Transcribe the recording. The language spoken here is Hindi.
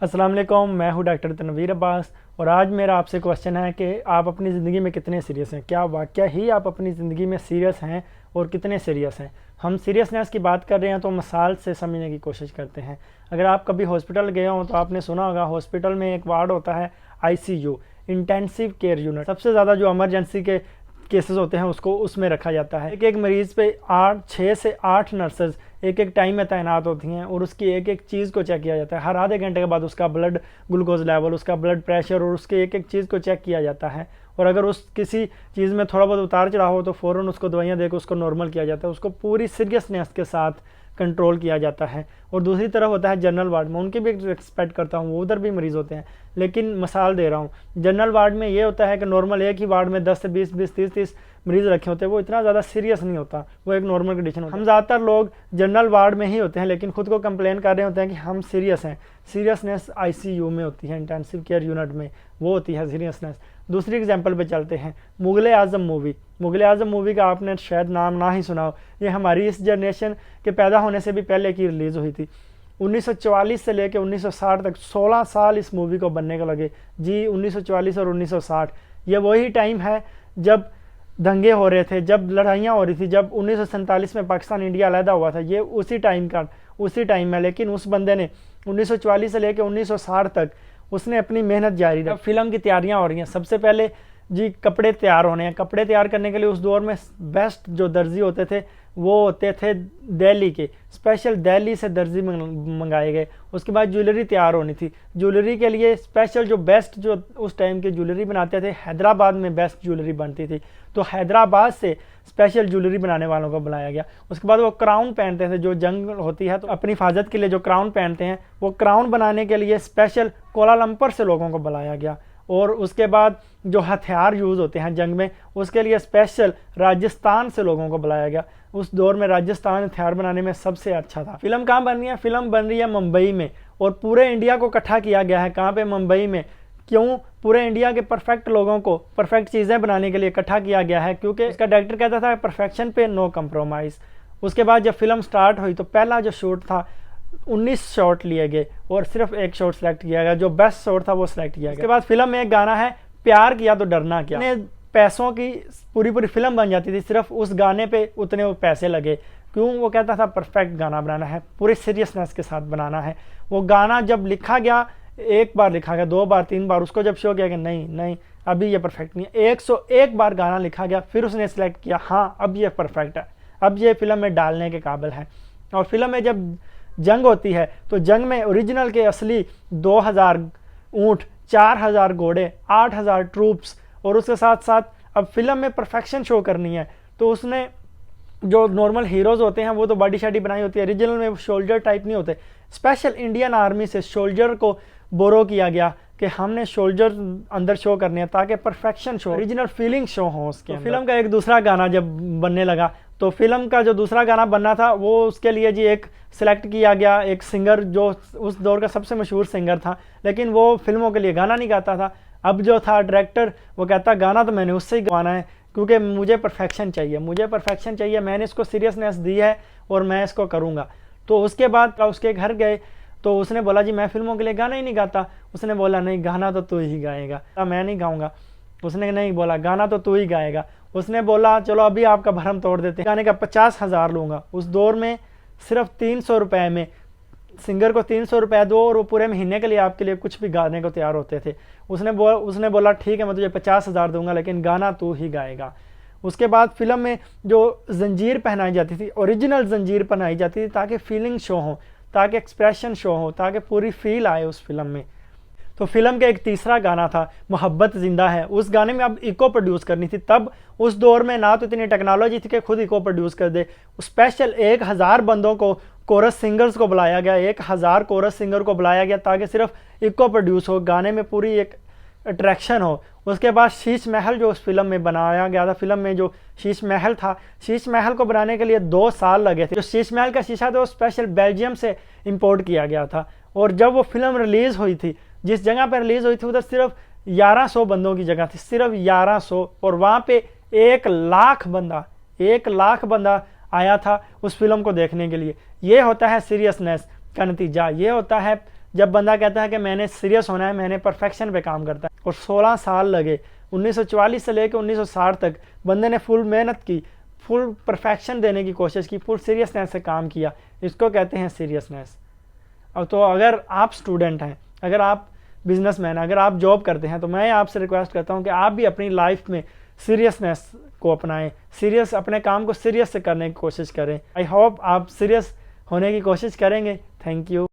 अस्सलाम वालेकुम, मैं हूं डॉक्टर तनवीर अब्बास और आज मेरा आपसे क्वेश्चन है कि आप अपनी ज़िंदगी में कितने सीरियस हैं। क्या वाकया ही आप अपनी ज़िंदगी में सीरियस हैं और कितने सीरियस हैं। हम सीरियसनेस की बात कर रहे हैं तो मिसाल से समझने की कोशिश करते हैं। अगर आप कभी हॉस्पिटल गए हों तो आपने सुना होगा हॉस्पिटल में एक वार्ड होता है ICU, इंटेंसिव केयर यूनिट। सबसे ज़्यादा जो इमरजेंसी के केसेस होते हैं उसको उसमें रखा जाता है। एक एक मरीज़ पे 6 से 8 नर्सेज एक एक टाइम में तैनात होती हैं और उसकी एक एक चीज़ को चेक किया जाता है। हर आधे घंटे के बाद उसका ब्लड ग्लूकोज लेवल, उसका ब्लड प्रेशर और उसके एक एक चीज़ को चेक किया जाता है। और अगर उस किसी चीज़ में थोड़ा बहुत उतार चढ़ाव हो तो फ़ौरन उसको दवाइयाँ देकर उसको नॉर्मल किया जाता है। उसको पूरी सीरियसनेस के साथ कंट्रोल किया जाता है। और दूसरी तरफ होता है जनरल वार्ड में, उनकी भी एक्सपेक्ट करता हूँ, वो उधर भी मरीज़ होते हैं, लेकिन मिसाल दे रहा हूँ। जनरल वार्ड में ये होता है कि नॉर्मल एक ही वार्ड में 10 से 20 30 मरीज़ रखे होते हैं। वो इतना ज़्यादा सीरियस नहीं होता, वो एक नॉर्मल कंडीशन होता है। हम ज़्यादातर लोग जनरल वार्ड में ही होते हैं लेकिन खुद को कंप्लेन कर रहे होते हैं कि हम सीरियस हैं। सीरियसनेस ICU में होती है, इंटेंसिव केयर यूनिट में वो होती है सीरियसनेस। दूसरी एग्जांपल पे चलते हैं, मुग़ल आज़म मूवी। मुग़ल आज़म मूवी का आपने शायद नाम ना ही सुना हो। ये हमारी इस जनरेशन के पैदा होने से भी पहले की रिलीज़ हुई थी। 1944 से लेकर 1960 तक 16 साल इस मूवी को बनने को लगे। जी, 1944 और 1960 ये वही टाइम है जब दंगे हो रहे थे, जब लड़ाइयाँ हो रही थी, जब 1947 में पाकिस्तान इंडिया अलहदा हुआ था। ये उसी टाइम है। लेकिन उस बंदे ने 1944 से लेकर 1960 तक उसने अपनी मेहनत जारी रखी। फिल्म की तैयारियां हो रही हैं। सबसे पहले जी कपड़े तैयार होने हैं। कपड़े तैयार करने के लिए उस दौर में बेस्ट जो दर्जी होते थे वो होते थे दिल्ली के, स्पेशल दिल्ली से दर्जी मंगाए गए। उसके बाद ज्वेलरी तैयार होनी थी। ज्वेलरी के लिए स्पेशल जो बेस्ट जो उस टाइम के ज्वेलरी बनाते थे, हैदराबाद में बेस्ट ज्वेलरी बनती थी, तो हैदराबाद से स्पेशल ज्वेलरी बनाने वालों को बुलाया गया। उसके बाद वो क्राउन पहनते थे, जो जंग होती है तो अपनी हिफाजत के लिए जो क्राउन पहनते हैं, वो क्राउन बनाने के लिए स्पेशल कोलालंपुर से लोगों को बुलाया गया। और उसके बाद जो हथियार यूज़ होते हैं जंग में, उसके लिए स्पेशल राजस्थान से लोगों को बुलाया गया। उस दौर में राजस्थान हथियार बनाने में सबसे अच्छा था। फिल्म कहाँ बन रही है? फिल्म बन रही है मुंबई में और पूरे इंडिया को इकट्ठा किया गया है। कहाँ पे? मुंबई में। क्यों? पूरे इंडिया के परफेक्ट लोगों को परफेक्ट चीज़ें बनाने के लिए इकट्ठा किया गया है, क्योंकि इसका डायरेक्टर कहता था परफेक्शन पे नो कंप्रोमाइज़। उसके बाद जब फिल्म स्टार्ट हुई तो पहला जो शूट था 19 शॉट लिए गए और सिर्फ एक शॉट सेलेक्ट किया गया, जो बेस्ट शॉट था वो सिलेक्ट किया गया। उसके बाद फिल्म में एक गाना है, प्यार किया तो डरना क्या। पैसों की पूरी फिल्म बन जाती थी, सिर्फ उस गाने पे उतने वो पैसे लगे। क्यों? वो कहता था परफेक्ट गाना बनाना है, पूरे सीरियसनेस के साथ बनाना है। वो गाना जब लिखा गया, एक बार लिखा गया, 2 बार 3 बार, उसको जब शो किया कि नहीं अभी ये परफेक्ट नहीं है, 101 बार गाना लिखा गया, फिर उसने सेलेक्ट किया हाँ अब ये परफेक्ट है, अब ये फिल्म में डालने के काबिल है। और फिल्म में जब जंग होती है तो जंग में ओरिजिनल के असली 2000 ऊँट, 4000 घोड़े, 8000 ट्रूप्स, और उसके साथ साथ अब फिल्म में परफेक्शन शो करनी है तो उसने जो नॉर्मल हीरोज होते हैं वो तो बॉडी शाडी बनाई होती है, ओरिजिनल में शोल्जर टाइप नहीं होते। स्पेशल इंडियन आर्मी से शोल्जर को बोरो किया गया कि हमने शोल्जर अंदर शो करने हैं ताकि perfection show, original feeling show हो उसके। तो फिल्म का एक दूसरा गाना जब बनने लगा तो फिल्म का जो दूसरा गाना बनना था वो उसके लिए जी एक सिलेक्ट किया गया, एक सिंगर जो उस दौर का सबसे मशहूर सिंगर था, लेकिन वो फिल्मों के लिए गाना नहीं गाता था। अब जो था डायरेक्टर वो कहता गाना तो मैंने उससे ही गवाना है क्योंकि मुझे परफेक्शन चाहिए, मैंने इसको सीरियसनेस दी है और मैं इसको करूँगा। तो उसके बाद उसके घर गए तो उसने बोला जी मैं फिल्मों के लिए गाना ही नहीं गाता। उसने बोला नहीं, गाना तो तू ही गाएगा। मैं नहीं गाऊंगा। उसने नहीं बोला गाना तो तू ही गाएगा। उसने बोला चलो अभी आपका भरम तोड़ देते हैं, गाने का 50,000 लूँगा। उस दौर में सिर्फ 300 रुपये में सिंगर को 300 रुपये दो और वो पूरे महीने के लिए आपके लिए कुछ भी गाने को तैयार होते थे। उसने बोला ठीक है मैं तुझे 50,000 दूंगा लेकिन गाना तू ही गाएगा। उसके बाद फिल्म में जो जंजीर पहनाई जाती थी, ओरिजिनल जंजीर पहनाई जाती थी ताकि फीलिंग शो हो, ताकि एक्सप्रेशन शो हो, ताकि पूरी फील आए उस फिल्म में। तो फिल्म का एक तीसरा गाना था मोहब्बत जिंदा है। उस गाने में अब इको प्रोड्यूस करनी थी। तब उस दौर में ना तो इतनी टेक्नोलॉजी थी कि खुद इको प्रोड्यूस कर दे। स्पेशल 1000 बंदों को, कोरस सिंगर्स को बुलाया गया, 1000 कोरस सिंगर को बुलाया गया ताकि सिर्फ इको प्रोड्यूस हो, गाने में पूरी एक अट्रैक्शन हो। उसके बाद शीश महल जो उस फिल्म में बनाया गया था, फिल्म में जो शीश महल था, शीश महल को बनाने के लिए 2 साल लगे थे। जो शीश महल का शीशा था वो स्पेशल बेल्जियम से इंपोर्ट किया गया था। और जब वो फिल्म रिलीज़ हुई थी, जिस जगह पर रिलीज़ हुई थी उधर सिर्फ 1100 बंदों की जगह थी, सिर्फ 1100, और वहाँ पे 1 लाख बंदा आया था उस फिल्म को देखने के लिए। ये होता है सीरियसनेस का नतीजा, ये होता है जब बंदा कहता है कि मैंने सीरियस होना है, मैंने परफेक्शन पे काम करता है, और 16 साल लगे 1944 से लेकर 1960 तक बंदे ने फुल मेहनत की, फुल परफेक्शन देने की कोशिश की, फुल सीरियसनेस से काम किया, इसको कहते हैं सीरियसनेस। अब तो अगर आप स्टूडेंट हैं, अगर आप बिजनेसमैन, अगर आप जॉब करते हैं, तो मैं आपसे रिक्वेस्ट करता हूं कि आप भी अपनी लाइफ में सीरियसनेस को अपनाएं, अपने काम को सीरियस से करने की कोशिश करें। आई होप आप सीरियस होने की कोशिश करेंगे। Thank you.